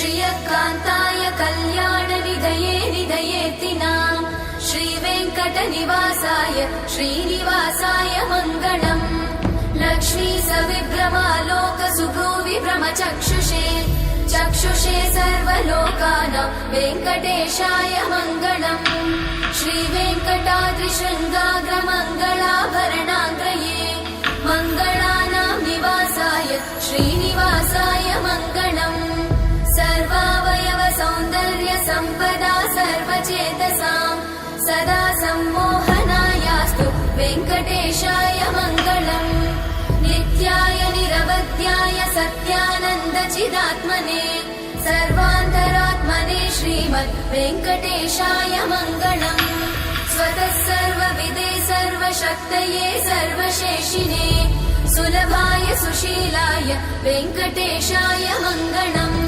श्रियकान्ताय कल्याणनिधये निधयेतिनाम् श्रीवेङ्कटनिवासाय श्रीनिवासाय मङ्गलम् लक्ष्मी सविभ्रमालोक सुभ्रूविभ्रमचक्षुषे चक्षुषे सर्वलोकानां वेङ्कटेशाय मङ्गलम् श्रीवेङ्कटाद्रिशृङ्गाग्रमङ्गलाभरणाङ्गये मङ्गलानां निवासाय श्रीनिवासाय मङ्गलम् सर्वावयव सौन्दर्य सम्पदा सर्वचेतसां सदा सम्मोहनायास्तु वेङ्कटेशाय मङ्गलम् नित्याय निरवध्याय सत्यानन्दचिदात्मने सर्वान्तरात्मने श्रीमद् वेङ्कटेशाय मङ्गलम् स्वतः सर्वविदे सर्वशक्तये सर्वशेषिने सुलभाय सुशीलाय वेङ्कटेशाय मङ्गलम्।